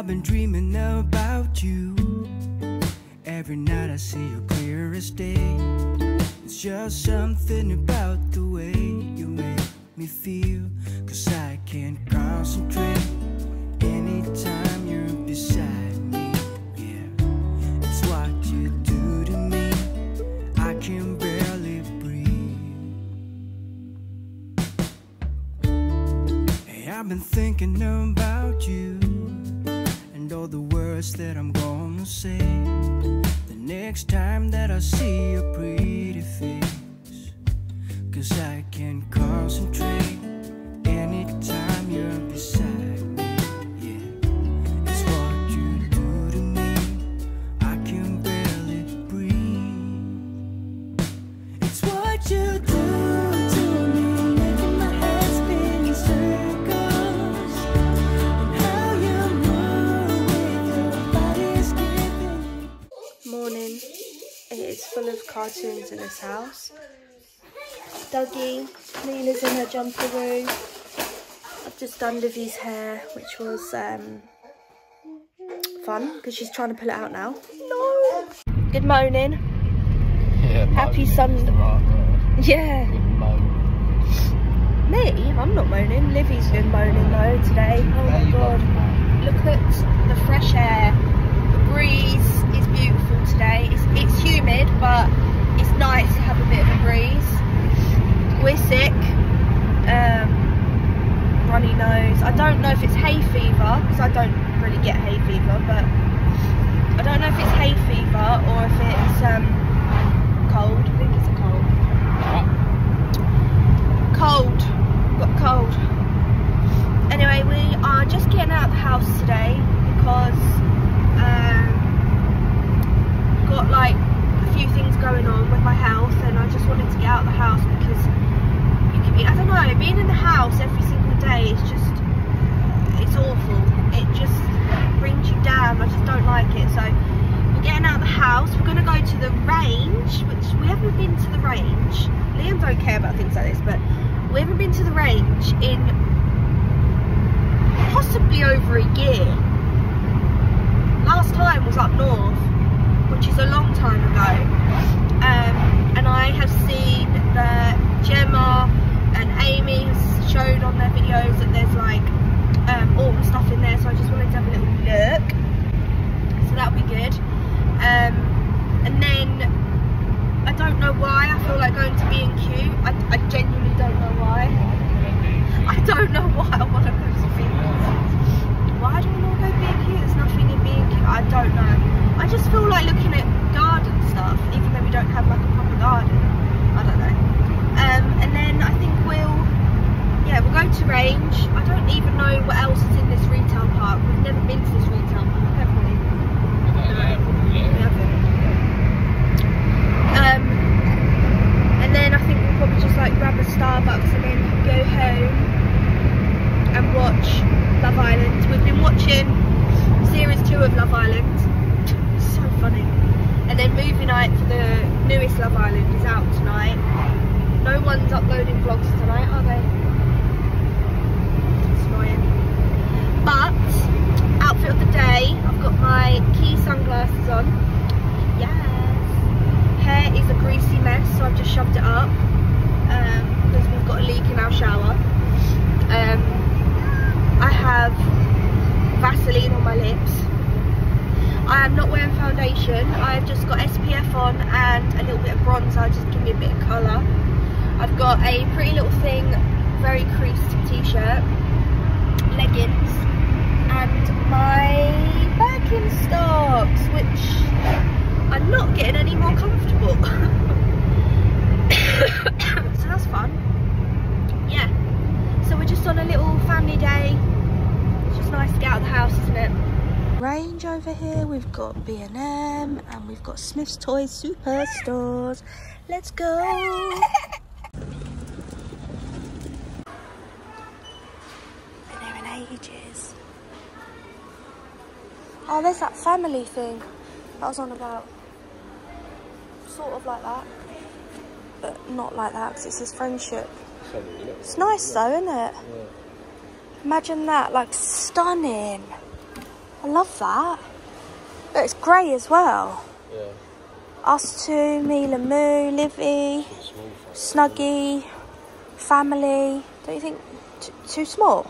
I've been dreaming about you. Every night I see you clear as day. It's just something about the way you make me feel, 'cause I can't concentrate anytime you're beside me. Yeah, it's what you do to me. I can barely breathe. Hey, I've been thinking about you and all the words that I'm gonna say the next time that I see your pretty face, 'cause I can't concentrate anytime you're beside me. Yeah, it's what you do to me. I can barely breathe. It's what you do to me, making my head spin in circles, and how you move with your body's giving. Morning. It is full of cartoons in this house. Dougie, Leela's in her jumper room. I've just done Livy's hair, which was fun because she's trying to pull it out now. No. Good morning. Yeah, Happy Sunday. Yeah. Me? I'm not moaning. Livy's been moaning though today. Oh my god. Look at the fresh air. The breeze is beautiful today. It's humid, but it's nice to have a bit of a breeze. We're sick. Runny nose. I don't know if it's hay fever, because I don't really get hay fever, but I don't know if it's hay fever or if it's cold. I think it's a cold. Cold. Got cold. Anyway, we are just getting out of the house today because got like a few things going on with my health, and I just wanted to get out of the house because I don't know, being in the house every single day is just, it's awful. It just brings you down. I just don't like it. So we're getting out of the house. We're going to go to the range, which we haven't been to the range. Liam don't care about things like this, but we haven't been to the range in possibly over a year. Last time was up north, which is a long time ago. And I have seen that Gemma and Amy has showed on their videos that there's like autumn stuff in there, so I just wanted to have a little look, so that'll be good. And then I don't know why I feel like going to B&Q. I genuinely don't know why. I don't know why I want to go to B&Q. Why do I want to go B&Q? There's nothing in B&Q. I don't know. I just feel like looking at garden stuff, even though we don't have like a proper garden. I don't know. And then I think we'll go to range. I don't even know what else is in this retail park. We've never been to this retail park, have we? No, we haven't. And then I think we'll probably just like grab a Starbucks and then go home and watch Love Island. We've been watching series 2 of Love Island. It's so funny. And then movie night for the newest Love Island is out tonight. No one's uploading vlogs tonight, are they? It's annoying. But, outfit of the day, I've got my key sunglasses on. Yes. Hair is a greasy mess, so I've just shoved it up. Because we've got a leak in our shower. I have Vaseline on my lips. I am not wearing foundation. I've just got SPF on and a little bit of bronzer, just to give me a bit of colour. I've got a Pretty Little Thing, very creased t-shirt, leggings, and my Birkenstocks, which I'm not getting any more comfortable. So that's fun. Yeah. So we're just on a little family day. It's just nice to get out of the house, isn't it? Range over here, we've got B&M and we've got Smith's Toys Superstores. Let's go. Been here in ages. Oh, there's that family thing that I was on about. Sort of like that, but not like that because it says friendship. It's nice though, isn't it? Yeah. Imagine that, like stunning. I love that. But it's grey as well. Yeah. Us two, Mila Moo, Livy, Snuggie, family. Don't you think too small?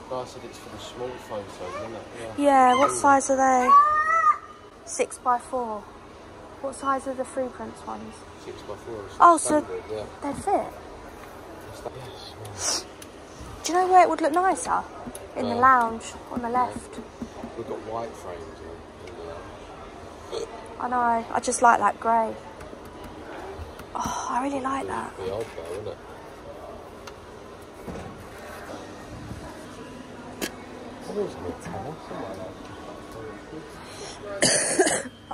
No, I said it's for the small photos, isn't it? Yeah, what size are they? 6x4. What size are the Free Prince ones? 6x4. Oh, so yeah. they'd fit? Yes. Do you know where it would look nicer? In the lounge, on the left. We've got white frames in I know, I just like that grey. Oh, I really like that. It'd be odd though, wouldn't it?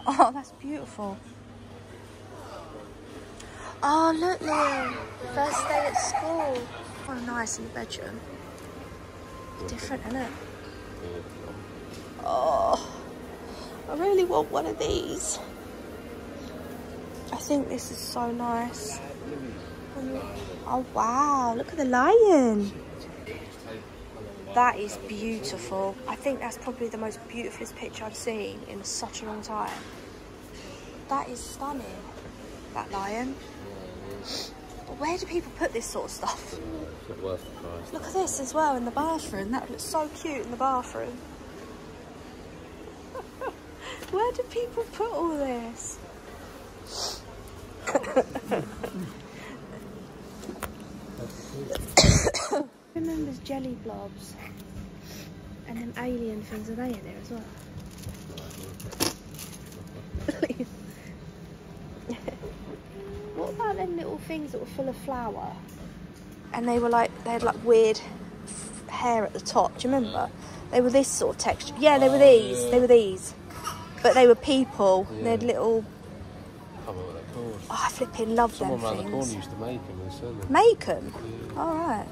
Oh, that's beautiful. Oh, look, Liam. First day at school. Oh, nice in the bedroom. Different, isn't it? Oh, I really want one of these. I think this is so nice. Oh, wow. Look at the lion. That is beautiful. I think that's probably the most beautifulest picture I've seen in such a long time. That is stunning, that lion. But where do people put this sort of stuff? It's not worth the price. Look at this as well in the bathroom. That looks so cute in the bathroom. Where do people put all this? Remembers jelly blobs and them alien things, are they in there as well? What about them little things that were full of flour and they were like, they had like weird hair at the top, do you remember? They were this sort of texture. Yeah, they were these. Yeah. They were these, but they were people. Yeah. They had little. I can't remember what they're called. Oh, I flipping love them Someone things. around the corner used to make them and sell them. Make them? Yeah. All right.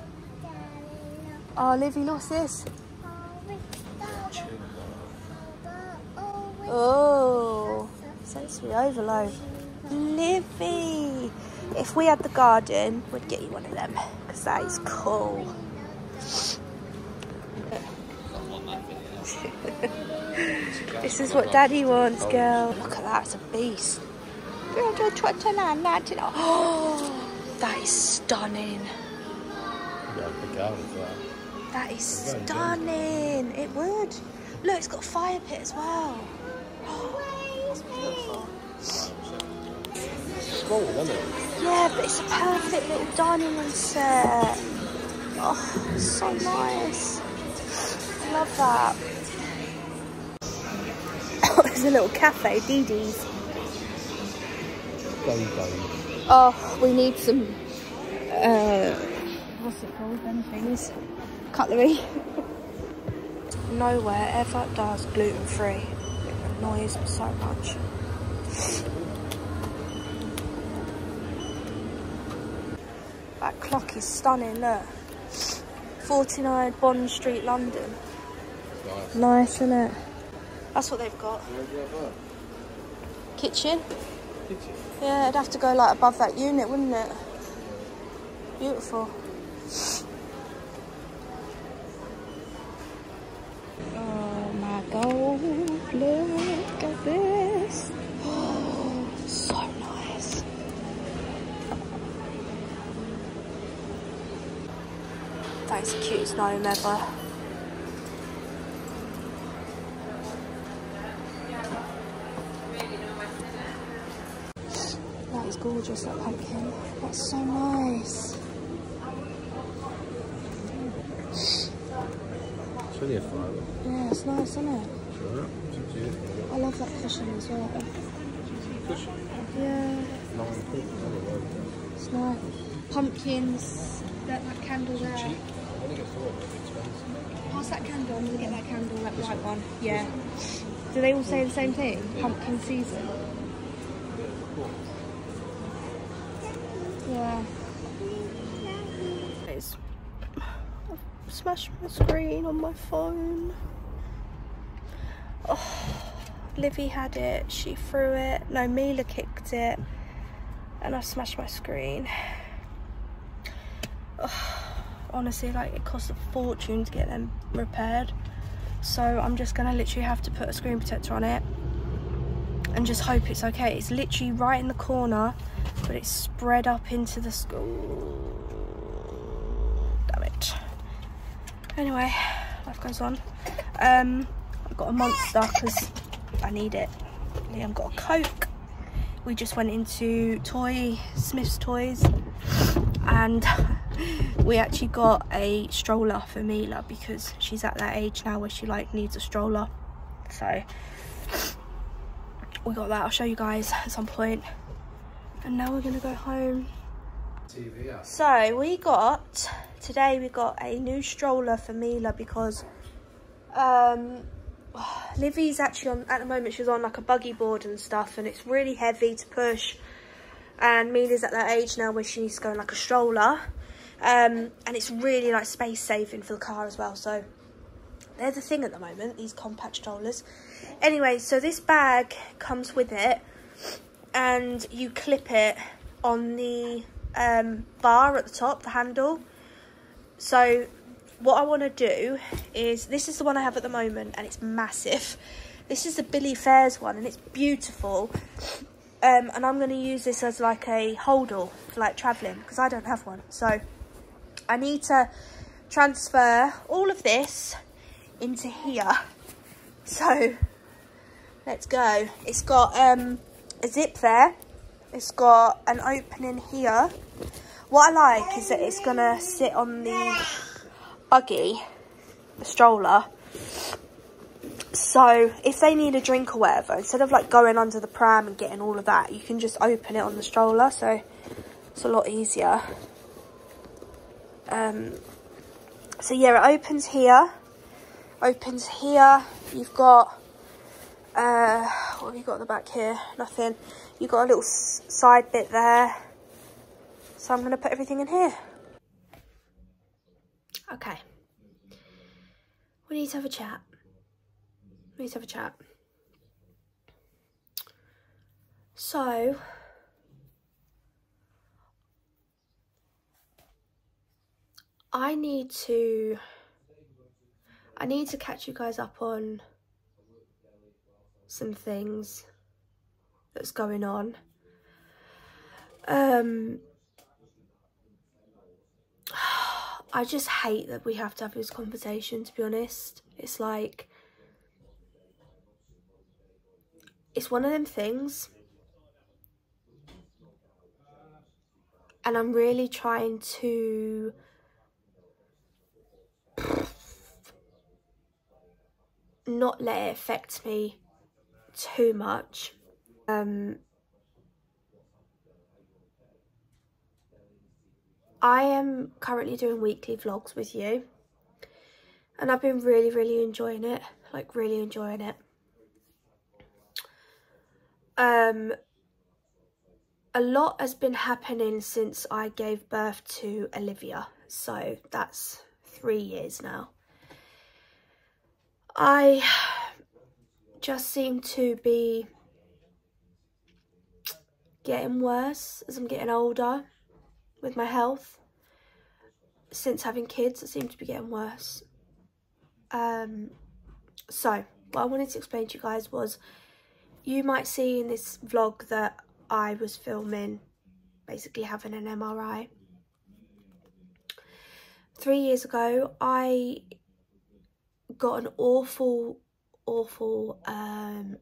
Oh, Livy, what's this? Oh, sensory overload. Livy! If we had the garden, we'd get you one of them, because that is cool. This is what Daddy wants, girl. Look at that, it's a beast. Oh, that is stunning. That is stunning. It would. Look, it's got a fire pit as well. Oh, that's beautiful. It's small, isn't it? Yeah, but it's a perfect little dining room set. Oh, so nice. I love that. Oh, there's a little cafe, Dee Dee's. Oh, we need some, what's it called, them things? Cutlery. Nowhere ever does gluten-free. It annoys me so much. That clock is stunning, look. 49 Bond Street, London. Nice. Nice, isn't it? That's what they've got. Kitchen? Kitchen? Yeah, it'd have to go like above that unit, wouldn't it? Beautiful. Oh my God, look at this. Oh, so nice. That is the cutest gnome ever. That is gorgeous, that pumpkin. That's so nice. It's only a flower. Yeah, it's nice, isn't it? Sure. I love that cushion as well. Cushion? Yeah. £9. It's nice. Pumpkins, that candle there. I think it's expensive. Pass that candle, I'm going to get that candle, that white one. Yeah. Do they all say the same thing? Yeah. Pumpkin season? Yeah. I've smashed my screen on my phone. Oh, Livy had it, she threw it. No, Mila kicked it. And I smashed my screen. Oh, honestly, like, it cost a fortune to get them repaired. so I'm just gonna literally have to put a screen protector on it and just hope it's okay. It's literally right in the corner, but it's spread up into the school. Damn it. Anyway, life goes on. I've got a Monster because I need it. Liam got a Coke. We just went into Smith's Toys, and we actually got a stroller for Mila because she's at that age now where she like needs a stroller. So we got that. I'll show you guys at some point. And now we're gonna go home. So today we got a new stroller for Mila because Livy's actually at the moment she's on like a buggy board and stuff, and it's really heavy to push, and Mila's at that age now where she needs to go in like a stroller, and it's really like space saving for the car as well. So they're the thing at the moment, these compact strollers. Anyway, so this bag comes with it, and you clip it on the bar at the top, the handle. So what I want to do is, this is the one I have at the moment, and it's massive. This is the Billy Fairs one, and it's beautiful. And I'm going to use this as like a holdall for like travelling, because I don't have one. So I need to transfer all of this into here. So let's go. It's got a zip there. It's got an opening here. What I like is that it's going to sit on the buggy, the stroller. So if they need a drink or whatever, instead of like going under the pram and getting all of that, you can just open it on the stroller. So it's a lot easier. So yeah, it opens here. Opens here. You've got what have you got at the back here? Nothing. You've got a little side bit there. So I'm going to put everything in here. Okay. We need to have a chat. We need to have a chat. So, I need to catch you guys up on some things that's going on. I just hate that we have to have this conversation, to be honest. It's like, it's one of them things, and I'm really trying to not let it affect me too much. I am currently doing weekly vlogs with you, and I've been really enjoying it, like really enjoying it. A lot has been happening since I gave birth to Olivia, so that's 3 years now. I just seem to be getting worse as I'm getting older with my health. Since having kids, I seem to be getting worse. So what I wanted to explain to you guys was, you might see in this vlog that I was filming basically having an MRI. 3 years ago, I got an awful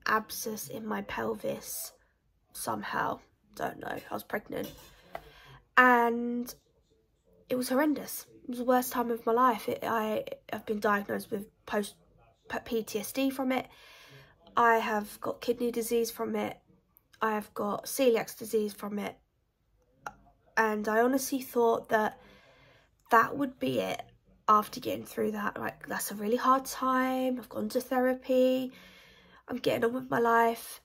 abscess in my pelvis somehow. Don't know, I was pregnant, and it was horrendous. It was the worst time of my life. I've been diagnosed with post PTSD from it. I have got kidney disease from it. I have got celiac disease from it. And I honestly thought that that would be it after getting through that. Like, that's a really hard time. I've gone to therapy. I'm getting on with my life.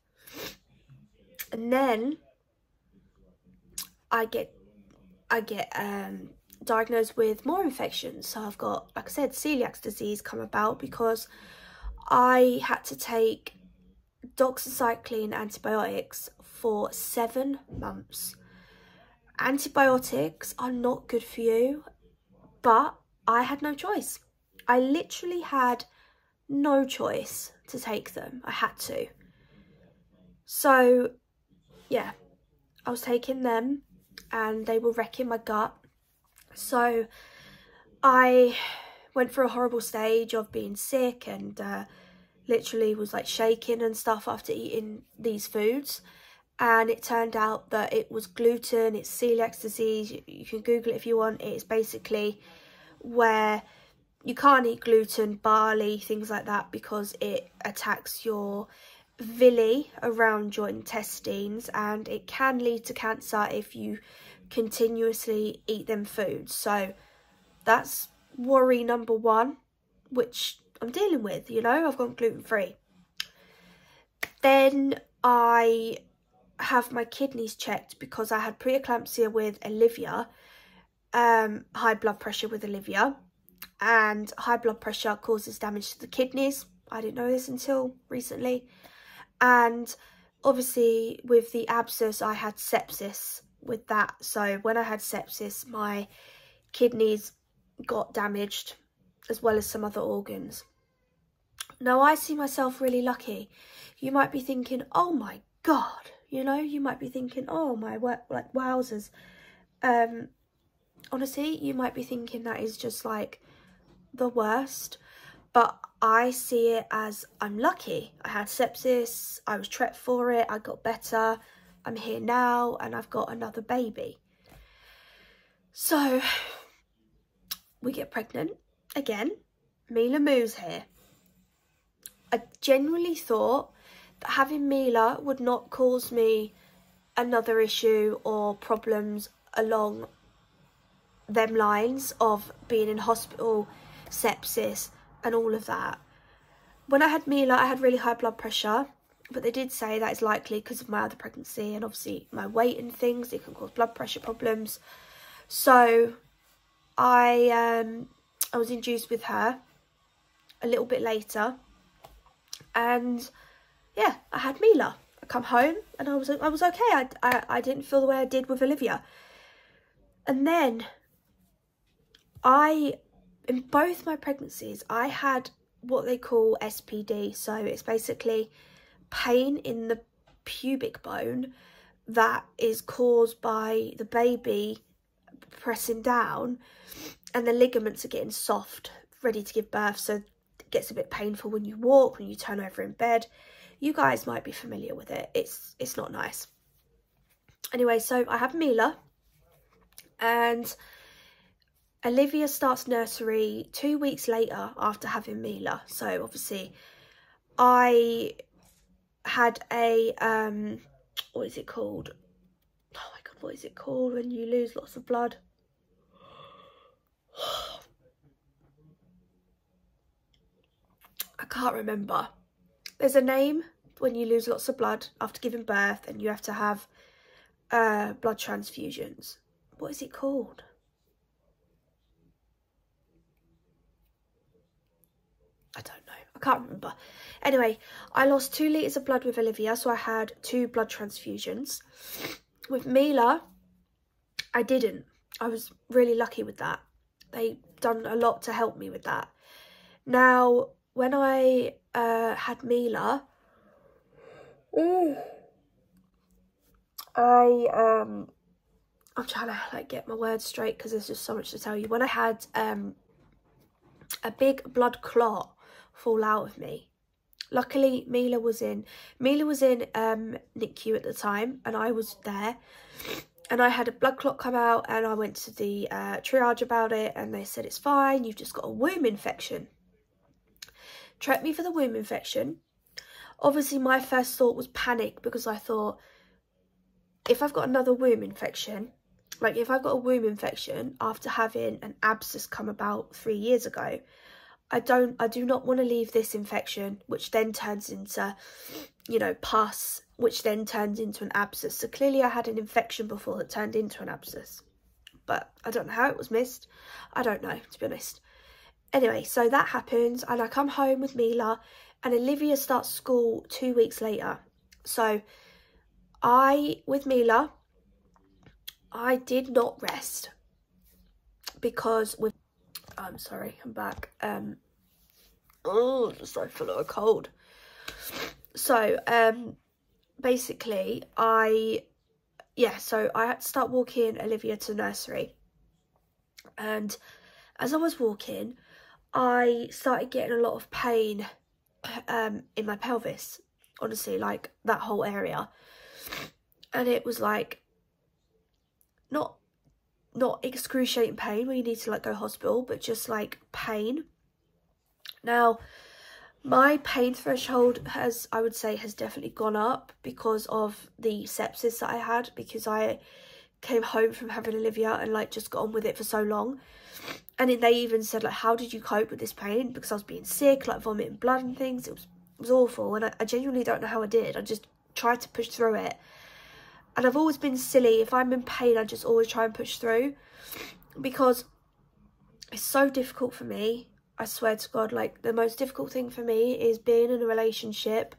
And then I get diagnosed with more infections. So I've got, like I said, celiac disease come about because I had to take doxycycline antibiotics for 7 months. Antibiotics are not good for you, but I had no choice. I literally had no choice to take them. I had to. So yeah, I was taking them and they were wrecking my gut. So I went through a horrible stage of being sick and literally was like shaking and stuff after eating these foods. And it turned out that it was gluten, it's celiac disease. You can Google it if you want. It's basically where you can't eat gluten, barley, things like that, because it attacks your villi around your intestines, and it can lead to cancer if you continuously eat them foods. So that's worry number one, which I'm dealing with, you know. I've gone gluten-free. Then I have my kidneys checked because I had preeclampsia with Olivia, high blood pressure with Olivia, and high blood pressure causes damage to the kidneys. I didn't know this until recently. And obviously with the abscess, I had sepsis with that. So when I had sepsis, my kidneys got damaged as well as some other organs. Now I see myself really lucky. You might be thinking, oh my God, you know, you might be thinking, oh my, like wowzers. Honestly, you might be thinking that is just like the worst, but I see it as I'm lucky. I had sepsis, I was treated for it, I got better, I'm here now, and I've got another baby. So we get pregnant again. Mila Moo's here. I genuinely thought that having Mila would not cause me another issue or problems along them lines of being in hospital, sepsis and all of that. When I had Mila, I had really high blood pressure, but they did say that is likely because of my other pregnancy and obviously my weight and things. It can cause blood pressure problems. So I was induced with her a little bit later, and yeah, I had Mila. I come home and I was okay. I didn't feel the way I did with Olivia. And then in both my pregnancies, I had what they call SPD. So it's basically pain in the pubic bone that is caused by the baby pressing down, and the ligaments are getting soft, ready to give birth. So it gets a bit painful when you walk, when you turn over in bed. You guys might be familiar with it. It's not nice. Anyway, so I have Mila, and Olivia starts nursery 2 weeks later after having Mila. So obviously I had a, what is it called? Oh my God, what is it called when you lose lots of blood? I can't remember. There's a name when you lose lots of blood after giving birth and you have to have blood transfusions. What is it called? I don't know. I can't remember. Anyway, I lost 2 litres of blood with Olivia, so I had 2 blood transfusions. With Mila, I didn't. I was really lucky with that. They done a lot to help me with that. Now, when I had Mila, I'm trying to like get my words straight because there's just so much to tell you. When I had a big blood clot fall out of me, luckily Mila was in NICU at the time, and I was there, and I had a blood clot come out, and I went to the triage about it, and they said it's fine, you've just got a womb infection. Treated me for the womb infection. Obviously my first thought was panic, because I thought, if I've got another womb infection, like if I've got a womb infection after having an abscess come about 3 years ago, I do not want to leave this infection, which then turns into, you know, pus, which then turns into an abscess. So clearly I had an infection before that turned into an abscess, but I don't know how it was missed. I don't know, to be honest. Anyway, so that happens, and I come home with Mila, and Olivia starts school 2 weeks later. So with Mila, I did not rest, because I'm sorry, I'm back. Oh, so full of a cold. So, basically, so I had to start walking Olivia to nursery. And as I was walking, I started getting a lot of pain in my pelvis. Honestly, like that whole area. And it was like not excruciating pain where you need to like go hospital, but just like pain. Now, my pain threshold I would say has definitely gone up because of the sepsis that I had, because I came home from having Olivia and like just got on with it for so long. And then they even said like, how did you cope with this pain? Because I was being sick, like vomiting blood and things. It was awful, and I genuinely don't know how I did. I just tried to push through it. And I've always been silly. If I'm in pain, I just always try and push through, because it's so difficult for me. I swear to God, like the most difficult thing for me is being in a relationship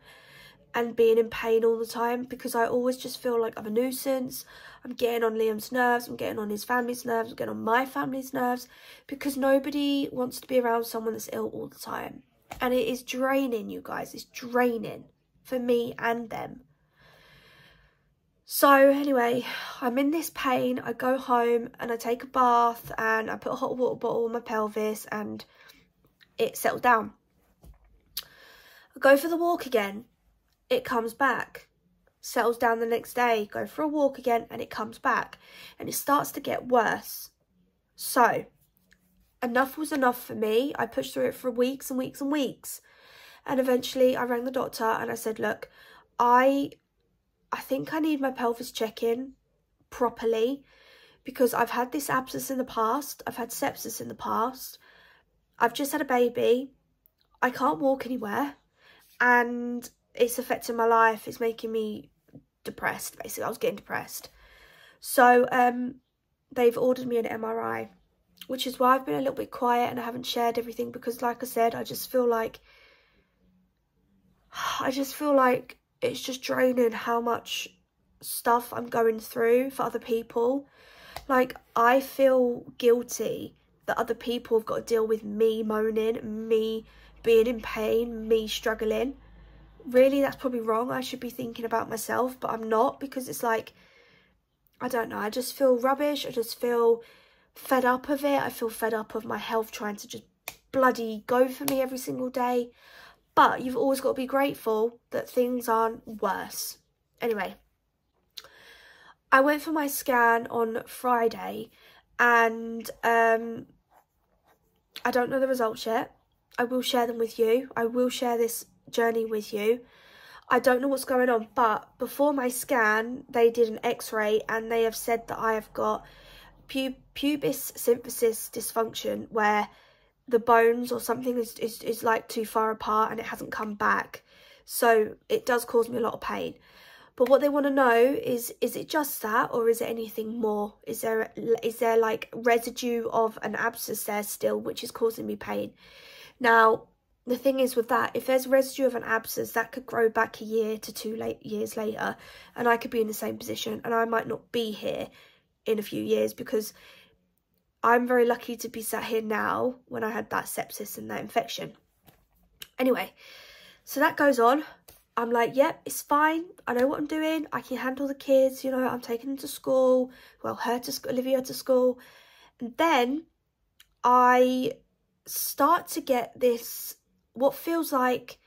and being in pain all the time, because I always just feel like I'm a nuisance. I'm getting on Liam's nerves, I'm getting on his family's nerves, I'm getting on my family's nerves, because nobody wants to be around someone that's ill all the time. And it is draining, you guys. It's draining for me and them. So anyway, I'm in this pain. I go home and I take a bath and I put a hot water bottle on my pelvis and it settled down. I go for the walk again. It comes back. Settles down the next day. Go for a walk again and it comes back. And it starts to get worse. So enough was enough for me. I pushed through it for weeks and weeks and weeks. And eventually I rang the doctor and I said, look, I think I need my pelvis check-in properly, because I've had this abscess in the past. I've had sepsis in the past. I've just had a baby. I can't walk anywhere. And it's affecting my life. It's making me depressed, basically. I was getting depressed. So they've ordered me an MRI, which is why I've been a little bit quiet and I haven't shared everything, because like I said, I just feel like it's just draining how much stuff I'm going through for other people. Like, I feel guilty that other people have got to deal with me moaning, me being in pain, me struggling. Really, that's probably wrong. I should be thinking about myself, but I'm not, because it's like, I don't know, I just feel rubbish. I just feel fed up of it. I feel fed up of my health trying to just bloody go for me every single day. But you've always got to be grateful that things aren't worse. Anyway, I went for my scan on Friday and I don't know the results yet. I will share them with you. I will share this journey with you. I don't know what's going on, but before my scan, they did an x-ray and they have said that I have got pubis symphysis dysfunction, where the bones or something is like too far apart and it hasn't come back. So it does cause me a lot of pain. But what they want to know is it just that, or is it anything more? Is there like residue of an abscess there still, which is causing me pain? Now, the thing is with that, if there's residue of an abscess, that could grow back a year to 2 years later, and I could be in the same position and I might not be here in a few years, because I'm very lucky to be sat here now when I had that sepsis and that infection. Anyway, so that goes on. I'm like, yep, it's fine. I know what I'm doing. I can handle the kids. You know, I'm taking them to school. Well, Olivia to school. And then I start to get this, what feels like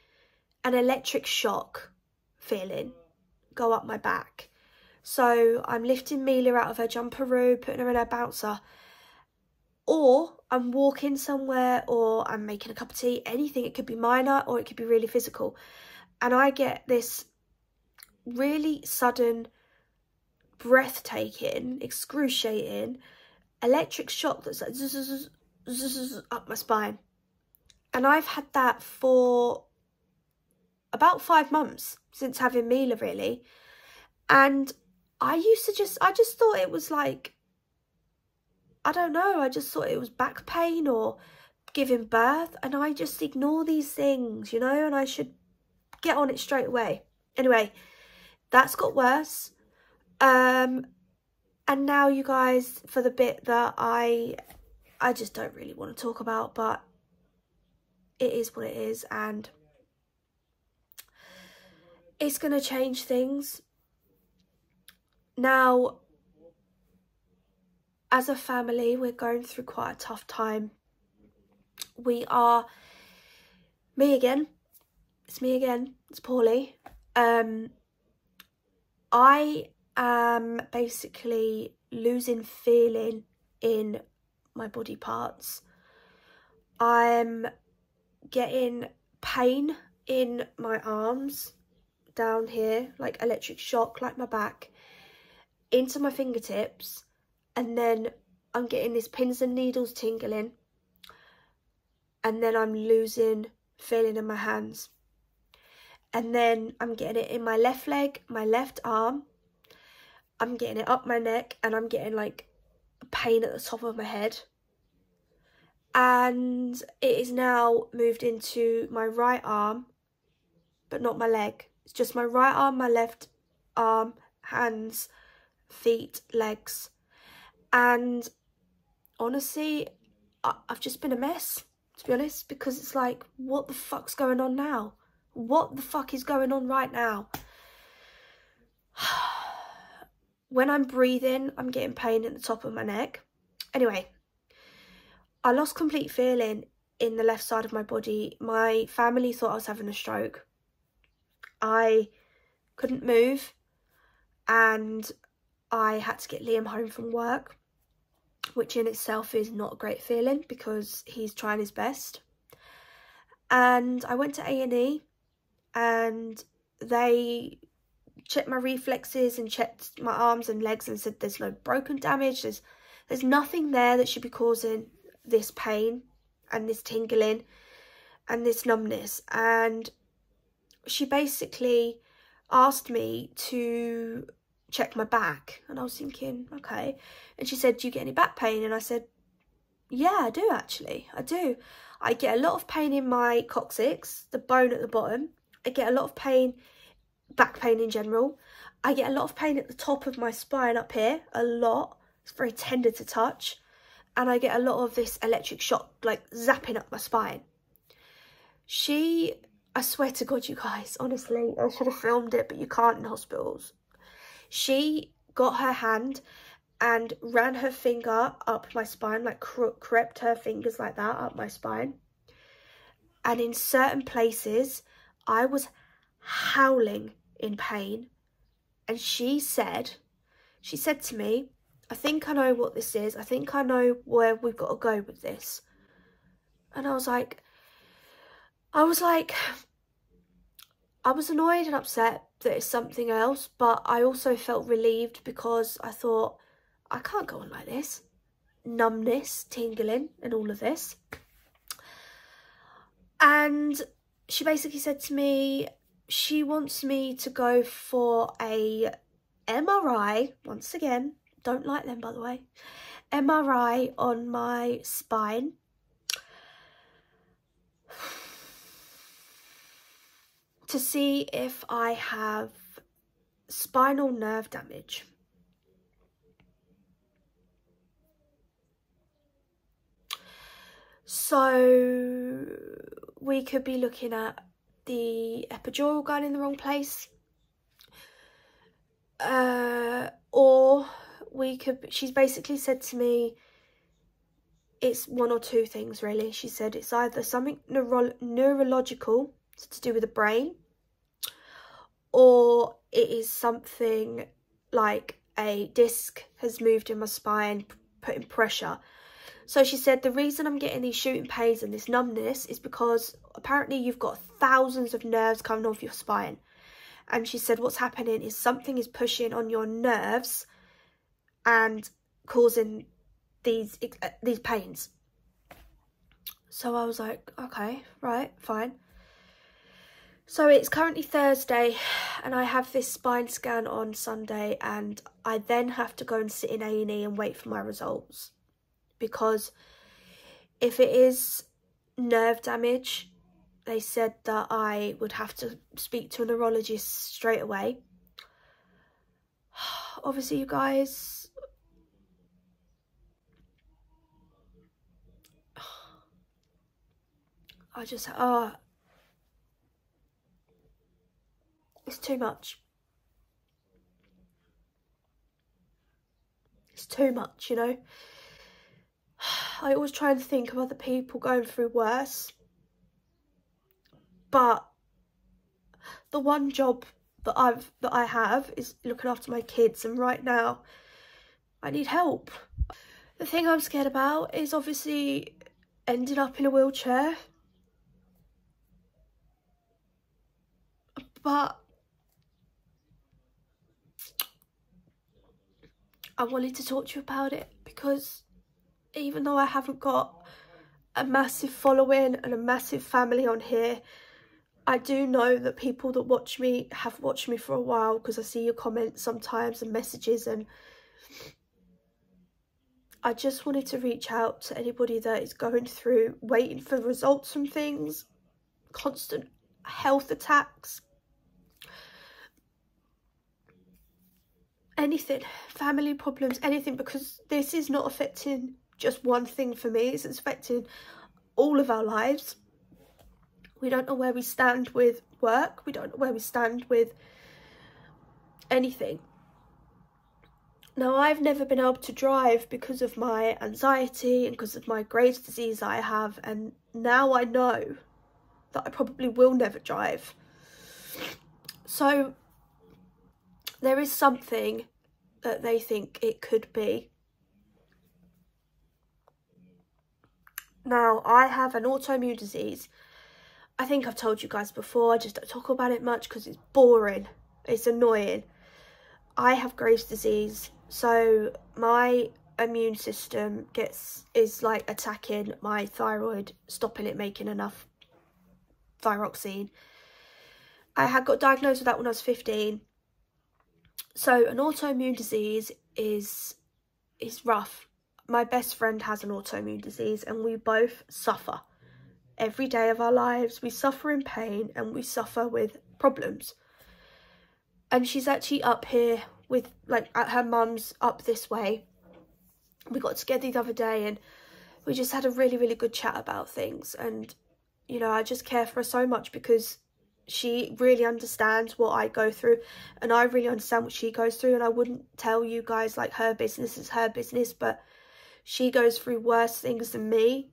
an electric shock feeling go up my back. So I'm lifting Mila out of her jumperoo, putting her in her bouncer. Or I'm walking somewhere, or I'm making a cup of tea, anything. It could be minor or it could be really physical. And I get this really sudden, breathtaking, excruciating electric shock that's like zzz, zzz, up my spine. And I've had that for about 5 months since having Mila, really. And I just thought it was like, I don't know, I just thought it was back pain or giving birth, and I just ignore these things, you know, and I should get on it straight away. Anyway, that's got worse. And now, you guys, for the bit that I just don't really want to talk about, but it is what it is, and it's going to change things. Now, as a family, we're going through quite a tough time. We are, me again, it's me again, it's Paulie. I am basically losing feeling in my body parts. I'm getting pain in my arms, down here, like electric shock, like my back, into my fingertips, and then I'm getting this pins and needles tingling, and then I'm losing feeling in my hands, and then I'm getting it in my left leg, my left arm, I'm getting it up my neck, and I'm getting like pain at the top of my head. And it is now moved into my right arm, but not my leg. It's just my right arm, my left arm, hands, feet, legs. And honestly, I've just been a mess, to be honest, because it's like, what the fuck's going on now? What the fuck is going on right now? When I'm breathing, I'm getting pain at the top of my neck. Anyway, I lost complete feeling in the left side of my body. My family thought I was having a stroke. I couldn't move, and I had to get Liam home from work, which in itself is not a great feeling because he's trying his best. And I went to A&E, and they checked my reflexes and checked my arms and legs and said there's no broken damage, there's nothing there that should be causing this pain and this tingling and this numbness. And she basically asked me to check my back, and I was thinking, okay. And she said, do you get any back pain? And I said, yeah, I do, actually, I do. I get a lot of pain in my coccyx, the bone at the bottom. I get a lot of pain, back pain in general. I get a lot of pain at the top of my spine up here, a lot. It's very tender to touch. And I get a lot of this electric shock, like zapping up my spine. I swear to God, you guys, honestly, I should have filmed it, but you can't in hospitals. She got her hand and ran her finger up my spine, like crept her fingers like that up my spine. And in certain places, I was howling in pain. And she said to me, I think I know what this is. I think I know where we've got to go with this. And I was annoyed and upset that it's something else, but I also felt relieved because I thought, I can't go on like this. Numbness, tingling, and all of this. And she basically said to me, she wants me to go for a MRI, once again, don't like them, by the way, MRI on my spine. To see if I have spinal nerve damage. So we could be looking at the epidural going in the wrong place, or we could, she's basically said to me, it's one or two things really. She said it's either something neurological to do with the brain, or it is something like a disc has moved in my spine, putting pressure. So she said the reason I'm getting these shooting pains and this numbness is because apparently you've got thousands of nerves coming off your spine. And she said what's happening is something is pushing on your nerves and causing these pains. So I was like, okay, right, fine. So it's currently Thursday and I have this spine scan on Sunday, and I then have to go and sit in A&E and wait for my results. Because if it is nerve damage, they said that I would have to speak to a neurologist straight away. Obviously, you guys, I just, it's too much. It's too much, you know. I always try and think of other people going through worse, but the one job that I have is looking after my kids, and right now I need help. The thing I'm scared about is obviously ending up in a wheelchair, but I wanted to talk to you about it because even though I haven't got a massive following and a massive family on here, I do know that people that watch me have watched me for a while, because I see your comments sometimes and messages, and I just wanted to reach out to anybody that is going through, waiting for results from things, constant health attacks, anything, family problems, anything, because this is not affecting just one thing for me, it's affecting all of our lives. We don't know where we stand with work, we don't know where we stand with anything. Now, I've never been able to drive because of my anxiety and because of my Graves' disease I have, and now I know that I probably will never drive. So there is something that they think it could be. Now, I have an autoimmune disease. I think I've told you guys before, I just don't talk about it much because it's boring, it's annoying. I have Graves' disease, so my immune system is like attacking my thyroid, stopping it making enough thyroxine. I had got diagnosed with that when I was 15. So an autoimmune disease is rough. My best friend has an autoimmune disease and we both suffer. Every day of our lives, we suffer in pain and we suffer with problems. And she's actually up here with, like, at her mum's up this way. We got together the other day and we just had a really, really good chat about things. And, you know, I just care for her so much because she really understands what I go through and I really understand what she goes through. And I wouldn't tell you guys, like, her business is her business, but she goes through worse things than me.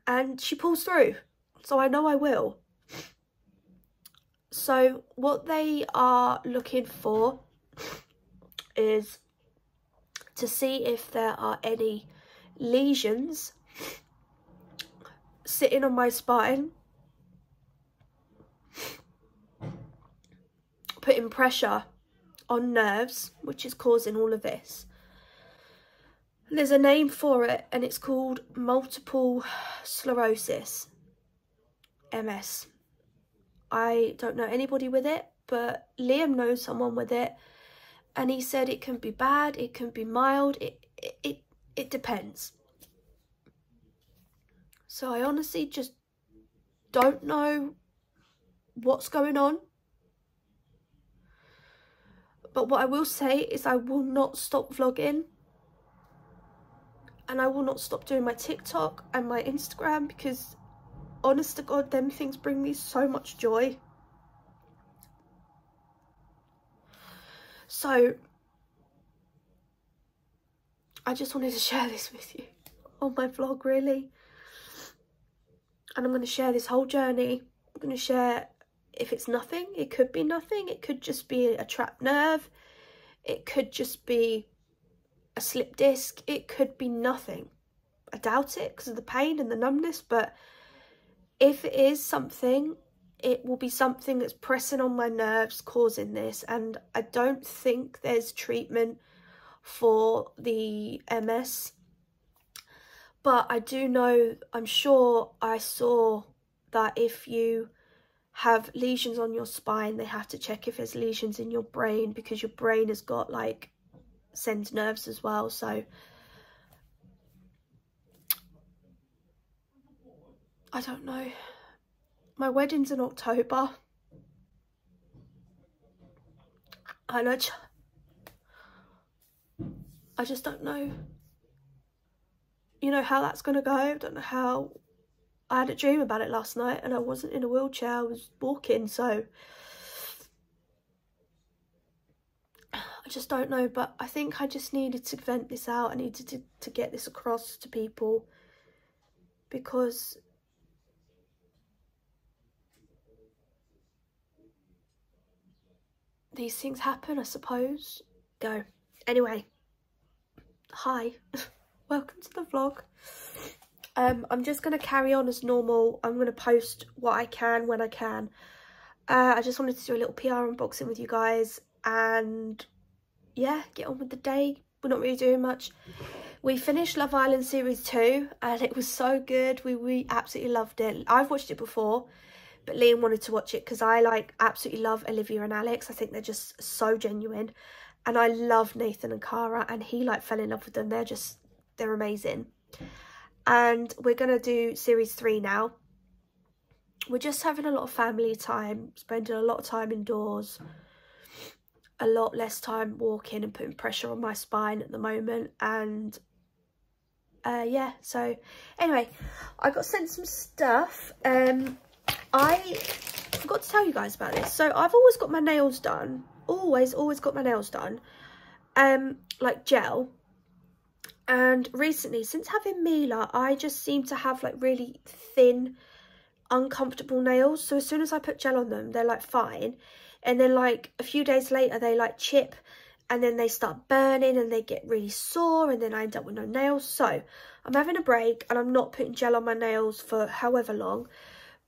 And she pulls through. So I know I will. So what they are looking for is to see if there are any lesions sitting on my spine, putting pressure on nerves, which is causing all of this. There's a name for it and it's called multiple sclerosis, MS. I don't know anybody with it, but Liam knows someone with it and he said it can be bad, it can be mild, it depends. So I honestly just don't know what's going on. But what I will say is I will not stop vlogging. And I will not stop doing my TikTok and my Instagram because, honest to God, them things bring me so much joy. So, I just wanted to share this with you on my vlog, really. And I'm going to share this whole journey. I'm going to share, if it's nothing, it could be nothing. It could just be a trapped nerve. It could just be a slip disc. It could be nothing. I doubt it because of the pain and the numbness, but if it is something, it will be something that's pressing on my nerves causing this. And I don't think there's treatment for the MS, but I do know, I'm sure I saw that if you have lesions on your spine, they have to check if there's lesions in your brain because your brain has got, like, sends nerves as well. So I don't know. My wedding's in October and I just don't know, you know, how that's gonna go. I don't know how I had a dream about it last night and I wasn't in a wheelchair, I was walking, so I just don't know. But I think I just needed to vent this out. I needed to get this across to people, because these things happen, I suppose. Go. Anyway, hi. Welcome to the vlog. I'm just going to carry on as normal. I'm going to post what I can when I can. I just wanted to do a little PR unboxing with you guys and yeah, get on with the day. We're not really doing much. We finished Love Island Series 2 and it was so good. We absolutely loved it. I've watched it before, but Liam wanted to watch it because I absolutely love Olivia and Alex. I think they're just so genuine. And I love Nathan and Cara, and he fell in love with them. They're amazing. And we're going to do Series 3 now. We're just having a lot of family time, spending a lot of time indoors, a lot less time walking and putting pressure on my spine at the moment. And yeah, so anyway, I got sent some stuff. I forgot to tell you guys about this. So I've always got my nails done, always got my nails done, like gel. And recently, since having Mila, I just seem to have really thin, uncomfortable nails. So as soon as I put gel on them, they're fine. And then a few days later, they chip, and then they start burning and they get really sore, and then I end up with no nails. So I'm having a break and I'm not putting gel on my nails for however long.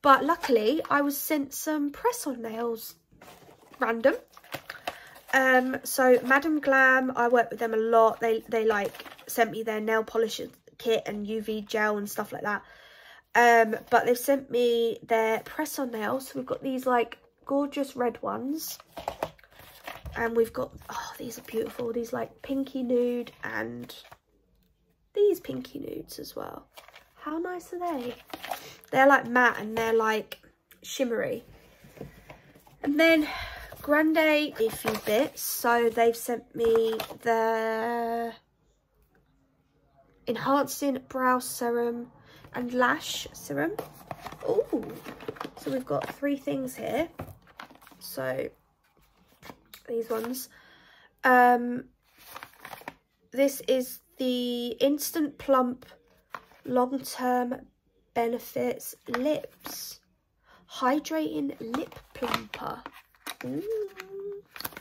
But luckily, I was sent some press-on nails. Random. So Madam Glam, I work with them a lot. They sent me their nail polish kit and UV gel and stuff like that. But they've sent me their press-on nails. So we've got these gorgeous red ones. And we've got, oh, these are beautiful. These pinky nude and these pinky nudes as well. How nice are they? They're matte and they're shimmery. And then Grande, a few bits. So they've sent me the Enhancing Brow Serum and Lash Serum. Oh, so we've got 3 things here. So these ones. This is the Instant Plump Long-Term Benefits Lips Hydrating Lip Plumper. Ooh,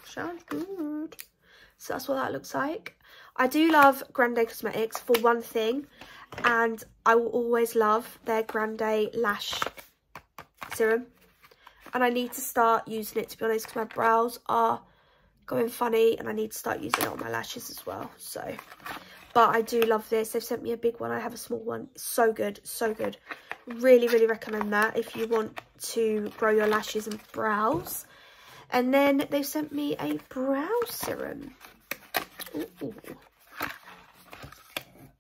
sounds good. So that's what that looks like. I do love Grande Cosmetics for one thing, and I will always love their Grande Lash Serum. And I need to start using it, to be honest, because my brows are going funny and I need to start using it on my lashes as well. So, but I do love this. They've sent me a big one. I have a small one. It's so good, so good. Really recommend that if you want to grow your lashes and brows. And then they've sent me a brow serum. Ooh.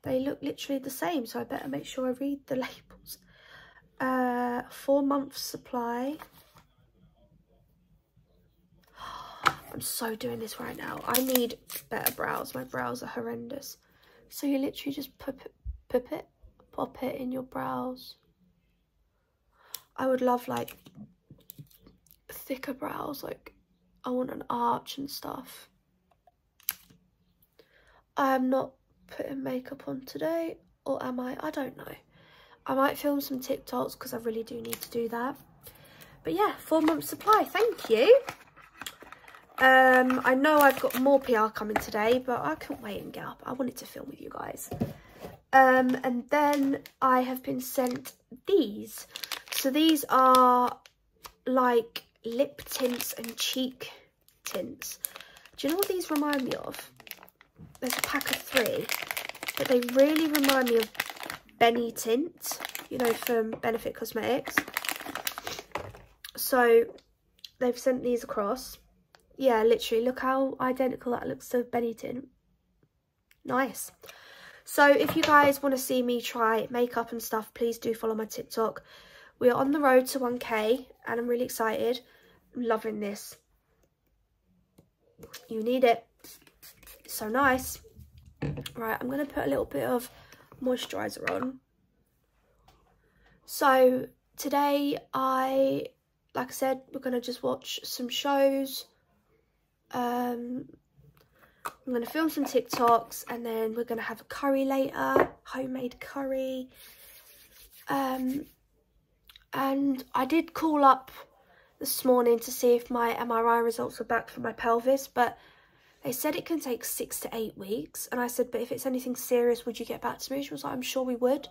They look literally the same, so I better make sure I read the labels. 4 months supply. I'm so doing this right now. I need better brows. My brows are horrendous. So you literally just pop it in your brows. I would love thicker brows. I want an arch and stuff. I am not putting makeup on today, or am I? I don't know. I might film some TikToks because I really do need to do that. But yeah, 4 months supply. Thank you. I know I've got more PR coming today, but I couldn't wait and get up. I wanted to film with you guys. And then I have been sent these. So these are lip tints and cheek tints. Do you know what these remind me of? There's a pack of 3, but they really remind me of Benny Tint, you know, from Benefit Cosmetics. So they've sent these across. Yeah, literally, look how identical that looks to Benny Tint. Nice. So if you guys want to see me try makeup and stuff, please do follow my TikTok. We're on the road to 1K and I'm really excited. I'm loving this. You need it. It's so nice. Right, I'm going to put a little bit of moisturiser on. So today like I said, we're going to just watch some shows. I'm going to film some TikToks, and then we're going to have a curry later, homemade curry. And I did call up this morning to see if my MRI results were back for my pelvis, but they said it can take 6 to 8 weeks. And I said, but if it's anything serious, would you get back to me? She was like, I'm sure we would.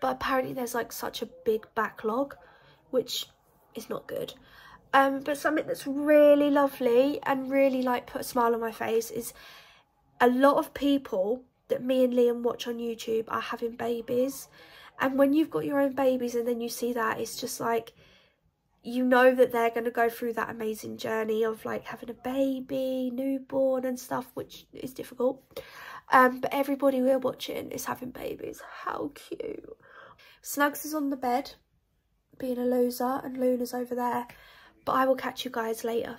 But apparently there's like such a big backlog, which is not good. But something that's really lovely and really like put a smile on my face is a lot of people that me and Liam watch on YouTube are having babies. And when you've got your own babies and then you see that, it's just like, you know that they're going to go through that amazing journey of like having a baby, newborn and stuff, which is difficult. But everybody we're watching is having babies. How cute. Snugs is on the bed, being a loser, and Luna's over there. But I will catch you guys later.